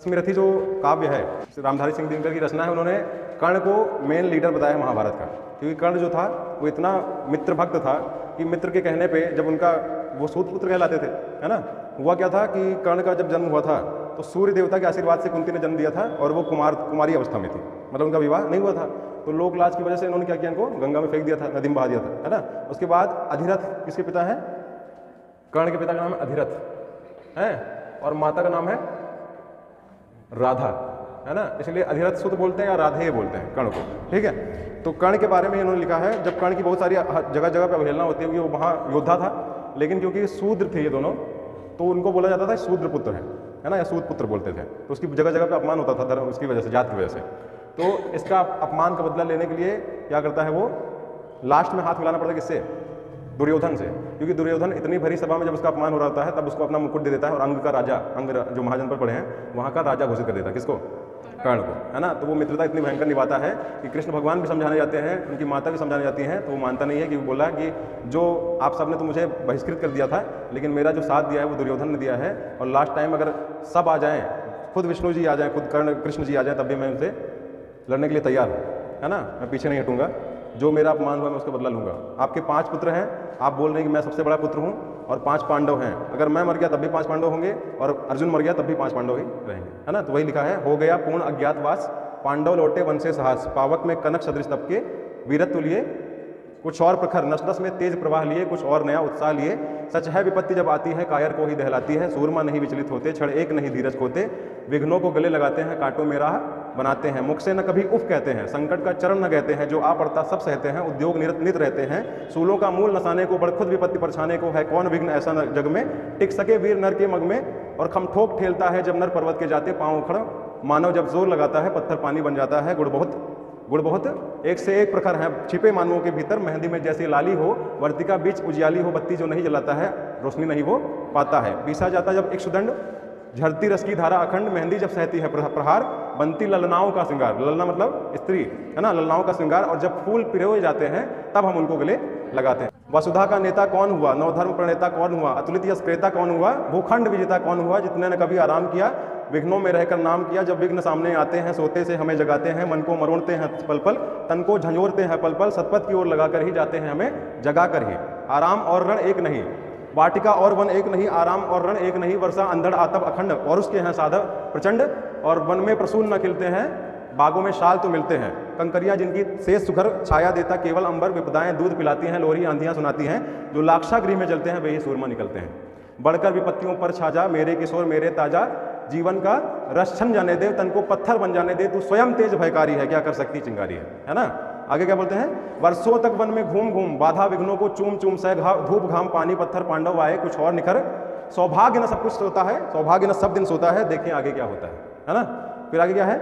रथी जो काव्य है रामधारी सिंह दिनकर की रचना है, उन्होंने कर्ण को मेन लीडर बताया महाभारत का, क्योंकि कर्ण जो था वो इतना मित्र भक्त था कि मित्र के कहने पे जब उनका वो सूत पुत्र कहलाते थे, है ना। हुआ क्या था कि कर्ण का जब जन्म हुआ था तो सूर्य देवता के आशीर्वाद से कुंती ने जन्म दिया था और वो कुमारी अवस्था में थी, मतलब उनका विवाह नहीं हुआ था। तो लोक लाज की वजह से इन्होंने क्या किया, इनको गंगा में फेंक दिया था, नदी में बहा दिया था, है ना। उसके बाद अधिरथ किसके पिता हैं? कर्ण के पिता का नाम है अधिरथ है और माता का नाम है राधा, है ना। इसलिए अधिरथ सुत बोलते हैं या राधे बोलते हैं कर्ण को, ठीक है। तो कर्ण के बारे में इन्होंने लिखा है, जब कर्ण की बहुत सारी जगह जगह पर अवहेलना होती है क्योंकि वो वहाँ योद्धा था, लेकिन क्योंकि शूद्र थे ये दोनों तो उनको बोला जाता था शूद्र पुत्र है ना, या सूद पुत्र बोलते थे। तो उसकी जगह जगह पे अपमान होता था धर्म उसकी वजह से, जात की वजह से। तो इसका अपमान का बदला लेने के लिए क्या करता है वो, लास्ट में हाथ मिलाना पड़ता है किससे? दुर्योधन से, क्योंकि दुर्योधन इतनी भरी सभा में जब उसका अपमान हो रहा होता है तब उसको अपना मुकुट दे देता है और अंग का राजा, अंग जो महाजन पर पड़े हैं वहाँ का राजा घोषित कर देता है। किसको? कर्ण को, है ना। तो वो मित्रता इतनी भयंकर निभाता है कि कृष्ण भगवान भी समझाने जाते हैं, उनकी माता भी समझाने जाती हैं, तो वो मानता नहीं है कि वो बोला कि जो आप सबने तो मुझे बहिष्कृत कर दिया था, लेकिन मेरा जो साथ दिया है वो दुर्योधन ने दिया है, और लास्ट टाइम अगर सब आ जाएं, खुद विष्णु जी आ जाएं, खुद कर्ण कृष्ण जी आ जाएं, तब भी मैं उनसे लड़ने के लिए तैयार हूँ, है ना। मैं पीछे नहीं हटूंगा, जो मेरा अपमान हुआ मैं उसका बदला लूंगा। आपके 5 पुत्र हैं, आप बोल रहे हैं कि मैं सबसे बड़ा पुत्र हूँ, और 5 पांडव हैं, अगर मैं मर गया तब भी 5 पांडव होंगे, और अर्जुन मर गया तब भी 5 पांडव ही रहेंगे, है ना। तो वही लिखा है, हो गया पूर्ण अज्ञातवास, पांडव लौटे वन से साहस, पावक में कनक सदृश तप के, वीरत्व लिए कुछ और प्रखर, नस नस में तेज प्रवाह लिए कुछ और नया उत्साह लिए, सच है विपत्ति जब आती है कायर को ही दहलाती है, सूरमा नहीं विचलित होते, क्षण एक नहीं धीरज खोते, विघ्नों को गले लगाते हैं, कांटों में राह बनाते हैं, मुख से न कभी उफ कहते हैं, संकट का चरण न कहते हैं, जो आ पड़ता सब सहते हैं, उद्योग नित रहते हैं, सूलों का मूल नसाने को बड़ खुद विपत्ति परछाने को, है कौन विघ्न ऐसा जग में, टिक सके वीर नर के मग में, और खम ठोक ठेलता है जब नर पर्वत के जाते, पाँव उखड़ मानव जब जोर लगाता है, पत्थर पानी बन जाता है, गुड़ बहुत एक से एक प्रखर है, छिपे मानवों के भीतर मेहंदी में जैसी लाली हो, वर्तिका बीच उजियाली हो, बत्ती जो नहीं जलाता है, रोशनी नहीं वो पाता है, पीसा जाता जब एक सुदंड, झरती रस की धारा अखंड, मेहंदी जब सहती है प्रहार, बनती ललनाओं का श्रृंगार, ललना मतलब स्त्री, है ना, ललनाओं का श्रृंगार, और जब फूल पिरोए जाते हैं तब हम उनको गले लगाते हैं। वसुधा का नेता कौन हुआ, नवधर्म प्रणेता कौन हुआ, अतुलित यश क्रेता कौन हुआ, भूखंड विजेता कौन हुआ, जितने ने कभी आराम किया, विघ्नों में रहकर नाम किया, जब विघ्न सामने आते हैं सोते से हमें जगाते हैं, मन को मरोड़ते हैं पल पल, तन को झंझोरते हैं पल पल, सतपथ की ओर लगाकर ही जाते हैं हमें जगा कर ही, आराम और रण एक नहीं, वाटिका और वन एक नहीं, आराम और रण एक नहीं, वर्षा अंधड़ आतप अखंड, और उसके हैं साधव प्रचंड, और वन में प्रसून न खिलते हैं, बागों में शाल तो मिलते हैं, कंकरियां जिनकी शेष सुखर छाया देता केवल अंबर, विपदाएं दूध पिलाती हैं, लोरी आंधियां सुनाती हैं, जो लाक्षागृह में जलते हैं वे ही सूरमा निकलते हैं, बढ़कर विपत्तियों पर छाजा, मेरे किशोर मेरे ताजा, जीवन का रस छन जाने दे, तन को पत्थर बन जाने दे, तू स्वयं तेज भयकारी है, क्या कर सकती चिंगारी है ना। आगे क्या बोलते हैं, वर्षों तक वन में घूम घूम, बाधा विघ्नों को चूम चूम, सह धूप घाम पानी पत्थर, पांडव आए कुछ और निखर, सौभाग्य न सब कुछ सोता है, सौभाग्य न सब दिन सोता है, देखें आगे क्या होता है ना। फिर आगे क्या है,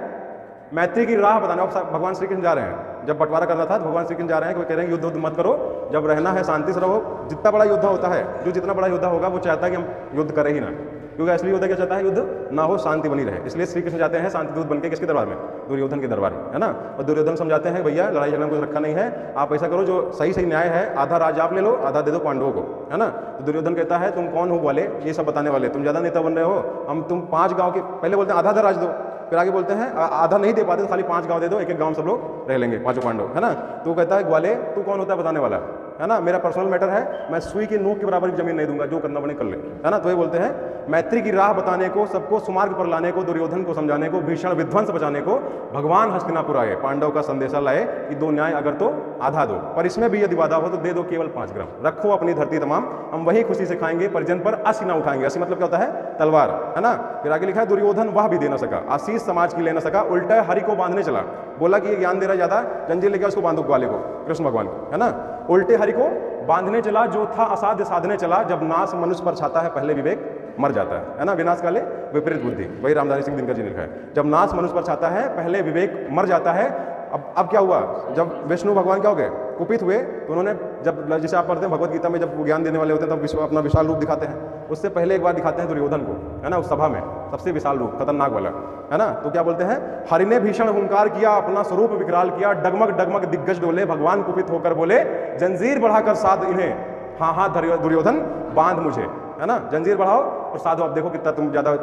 मैत्री की राह बताना, भगवान श्री कृष्ण जा रहे हैं, जब बंटवारा करना था तो भगवान श्री कृष्ण जा रहे हैं, कोई कह रहे हैं युद्ध मत करो, जब रहना है शांति से रहो। जितना बड़ा योद्धा होता है, जो जितना बड़ा योद्धा होगा वो चाहता है कि हम युद्ध करें ही ना, क्योंकि असली योद्धा क्या चाहता है, युद्ध ना हो, शांति बनी रहे। इसलिए श्री कृष्ण जाते हैं शांति दूत बनकर किसके दरबार में, दुर्योधन के दरबार, है ना। और दुर्योधन समझाते हैं भैया लड़ाई झगड़ा कुछ रखा नहीं है, आप ऐसा करो जो सही सही न्याय है, आधा राज आप ले लो, आधा दे दो पांडवों को, है ना। तो दुर्योधन कहता है तुम कौन हो वाले ये सब बताने वाले, तुम ज्यादा नेता बन रहे हो, हम तुम 5 गाँव के, पहले बोलते हैं आधा राज दो, फिर आगे बोलते हैं आधा नहीं दे पाते तो खाली 5 गांव दे दो, एक एक गांव सब लोग रह लेंगे, 5 पांडव, है ना। तो कहता है ग्वाले तू कौन होता है बताने वाला, है ना, मेरा पर्सनल मैटर है, मैं सुई की नोक के बराबर की जमीन नहीं दूंगा, जो करना बने कर ले, है ना। तो ये बोलते हैं मैत्री की राह बताने को, सबको सुमार्ग पर लाने को, दुर्योधन को समझाने को, भीषण विध्वंस बचाने को, भगवान हस्तिनापुर आए, पांडव का संदेशा लाए कि 2 न्याय अगर तो आधा दो, पर इसमें भी यदि वादा हो तो दे दो केवल 5 ग्राम, रखो अपनी धरती तमाम, हम वही खुशी से खाएंगे, परिजन पर असी ना उठाएंगे। असी मतलब क्या होता है, तलवार, है ना। फिर आगे लिखा है दुर्योधन वह भी दे ना सका, आशीष समाज की ले ना सका, उल्टा हरि को बांधने चला, बोला कि ये ज्ञान दे रहा ज्यादा, जंजीर लेके उसको बांधो ग्वाले को, कृष्ण भगवान को, है ना। उल्टे हरि को बांधने चला, जो था असाध्य साधने चला, जब नाश मनुष्य पर छाता है पहले विवेक मर जाता है ना। विनाश काले विपरीत बुद्धि, वही रामधारी सिंह दिनकर जी ने लिखा है, जब नाश मनुष्य पर छाता है पहले विवेक मर जाता है। अब क्या हुआ, जब विष्णु भगवान क्या हो गए, कुपित हुए, तो उन्होंने जब जैसे आप पढ़ते हैं भगवत गीता में, जब वो ज्ञान देने वाले होते हैं तब अपना विशाल रूप दिखाते हैं, उससे पहले एक बार दिखाते हैं दुर्योधन को, है ना, उस सभा में सबसे विशाल रूप खतरनाक वाला, है ना। तो क्या बोलते हैं, हरि ने भीषण हुंकार किया, अपना स्वरूप विकराल किया, डगमग डगमग दिग्गज डोले, भगवान कुपित होकर बोले, जंजीर बढ़ाकर साध इन्हें, हाँ हाँ दुर्योधन बांध मुझे, है ना, जंजीर बढ़ाओ और साधो। अब देखो कितना तुम ज्यादा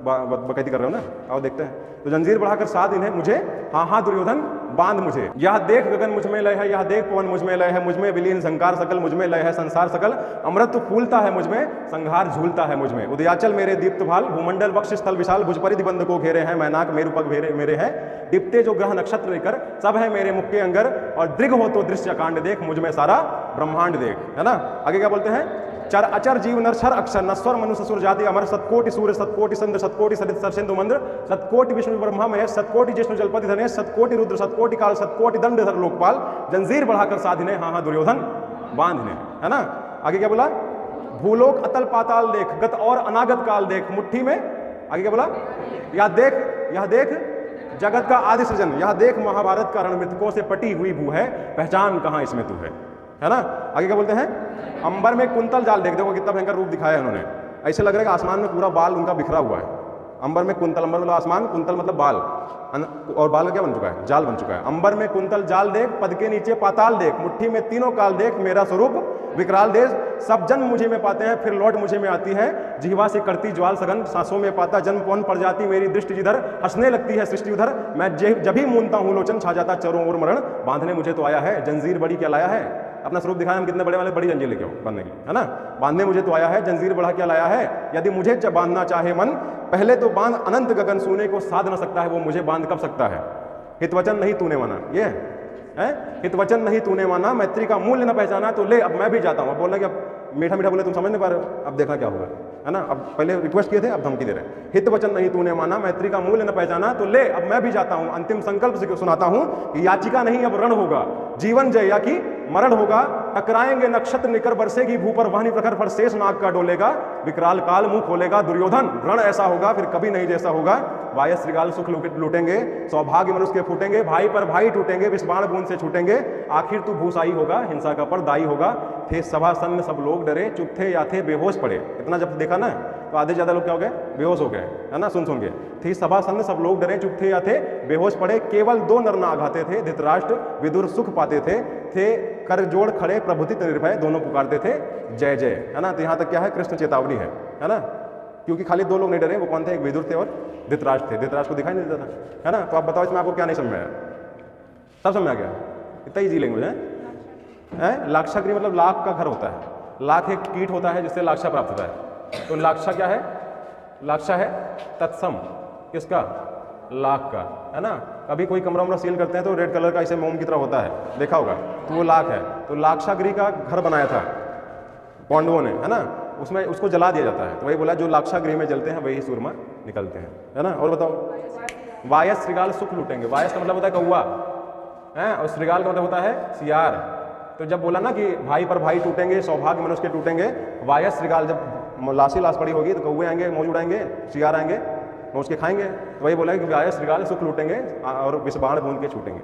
बकैती कर रहे हो ना, आओ देखते हैं। तो जंजीर बढ़ाकर साध इन्हें मुझे, हाँ हाँ दुर्योधन बांध मुझे। यह देख गगन मुझ में लय है, यह देख पवन मुझ में लय है, मुझ में विलीन संकार सकल, मुझ में लय है संसार सकल। अमृत फूलता है मुझ में, संहार झूलता है मुझ में। उदयाचल मेरे दीप्त भाल, भूमंडल वक्ष स्थल विशाल, भुज परिधि बंद को घेरे हैं, मैनाक मेरु पग मेरे हैं। दीप्ते जो ग्रह नक्षत्र लेकर, सब है मेरे मुख के अंगर, और दृग हो तो दृश्य कांड देख, मुझ में सारा ब्रह्मांड देख, है ना। आगे क्या बोलते हैं, चर अचर जीव नर क्षर अक्षर, नस्वर मनुष्य सुर जाति अमर, सतकोटि सूर्य सतकोटि चंद्र, सतकोटि सरित सरसेन्दु मंद्र, सतकोटि विष्णु ब्रह्मा महेश, सतकोटि जिष्णु जलपति धनेश, सतकोटि रुद्र सतकोटि काल, सतकोटि दंड धर लोकपाल। जंजीर बढ़ाकर साधिने, हाँ हाँ दुर्योधन बांधने, है ना। आगे क्या बोला, भूलोक अतल पाताल देख, गत और अनागत काल देख, मुट्ठी में। आगे क्या बोला, यह देख जगत का आदि सृजन, यह देख महाभारत का रण, मृतकों से पटी हुई भू है, पहचान कहाँ इसमें तू है ना। आगे क्या बोलते हैं, अंबर में कुंतल जाल देख, देखो कितना भयंकर रूप दिखाया है उन्होंने। ऐसे लग रहा है कि आसमान में पूरा बाल उनका बिखरा हुआ है। अंबर में कुंतल, अंबर मतलब आसमान, कुंतल मतलब बाल, और बाल क्या बन चुका है, जाल बन चुका है। अंबर में कुंतल जाल देख, पद के नीचे पाताल देख, मुट्ठी में तीनों काल देख, मेरा स्वरूप विकराल देश। सब जन्म मुझे में पाते हैं, फिर लौट मुझे में आती है, जिह्वा से करती ज्वाल सघन, सांसों में पाता जन्म पवन पड़ जाती मेरी दृष्टि जिधर, हंसने लगती है सृष्टि उधर, मैं जब भी मूंदता हूँ लोचन, छा जाता चारों ओर मरण, बांधने मुझे तो आया है, जंजीर बड़ी क्या लाया है, अपना स्वरूप दिखाया हम कितने बड़े वाले, बड़ी जंजीर लेके आओ बांधने की, है ना। बांधने मुझे तो आया है, जंजीर बढ़ा क्या लाया है, यदि मुझे जब बांधना चाहे मन, पहले तो बांध अनंत गगन, सोने को साध न सकता है वो मुझे बांध कब सकता है। हितवचन नहीं तूने माना, ये है हितवचन नहीं तूने माना, मैत्री का मूल्य न पहचाना, तो ले अब मैं भी जाता हूँ। अब बोलना कि अब मीठा मीठा बोले तुम समझ नहीं पा रहे हो, अब देखा क्या होगा, है ना। अब पहले रिक्वेस्ट किए थे, अब धमकी दे रहे हैं। हित वचन नहीं तूने माना, मैत्री का मूल्य न पहचाना, तो ले अब मैं भी जाता हूं। अंतिम संकल्प से सुनाता हूं कि याचिका नहीं अब रण होगा, जीवन जय या कि मरण होगा। टकराएंगे नक्षत्र निकर, बरसेगी भू पर वाहनी प्रखर, पर शेष नाग का डोलेगा, विकराल काल मुंह खोलेगा दुर्योधन। रण ऐसा होगा फिर कभी नहीं जैसा होगा, वायस श्रृगाल सुख लूटेंगे, सौभाग्य मनुष्य के फूटेंगे, भाई पर भाई टूटेंगे, विस्माण बूंद से छूटेंगे, आखिर तू भूसाई होगा, हिंसा का पर दाई होगा। थे सभा सन्न सब लोग डरे, चुप थे या थे बेहोश पड़े। इतना जब देखा ना तो आधे ज्यादा लोग क्या हो गए, बेहोश हो गए, है ना। सुन के थी सभा सन्न सब लोग डरे, चुप थे या थे बेहोश पड़े, केवल दो नर नाग आते थे, धृतराष्ट्र विदुर सुख पाते थे कर जोड़ खड़े प्रभुति निर्भय, दोनों पुकारते थे जय जय, है ना। तो यहाँ तक क्या है, कृष्ण चेतावनी है ना। क्योंकि खाली दो लोग नहीं डरे, वो कौन थे, एक विदुर थे और धृतराष्ट्र थे। धृतराष्ट्र को दिखाई नहीं देता था, है ना। तो आप बताओ इसमें आपको क्या नहीं समझ में आया, सब समझ आ गया, इतना ईजी लैंग्वेज है। लाक्षागृह मतलब लाख का घर होता है, लाख एक कीट होता है जिससे लाक्षा प्राप्त होता है। तो लाक्षा क्या है, लाक्षा है तत्सम किसका, लाख का, है ना। कभी कोई कमरा उमरा सील करते हैं तो रेड कलर का ऐसे मोम की तरह होता है, देखा होगा, तो वो लाख है। तो लाक्षागृह का घर बनाया था पांडवों ने, है ना, उसमें उसको जला दिया जाता है। तो वही बोला जो लाक्षागृह में जलते हैं वही सूरमा निकलते हैं, है ना। और बताओ, वायस श्रृगाल सुख लूटेंगे, वायस का मतलब होता है कौवा, है, और श्रृगाल का मतलब होता है सियार। तो जब बोला ना कि भाई पर भाई टूटेंगे, सौभाग्य मनुष्य के टूटेंगे, वायस श्रृगाल, जब लाशी लाश पड़ी होगी तो कौवे आएंगे, मौज उड़ाएंगे, सियार आएंगे, मौज के खाएंगे। तो वही बोला कि वायस श्रृगाल सुख लूटेंगे और विषबाण बूंद के छूटेंगे।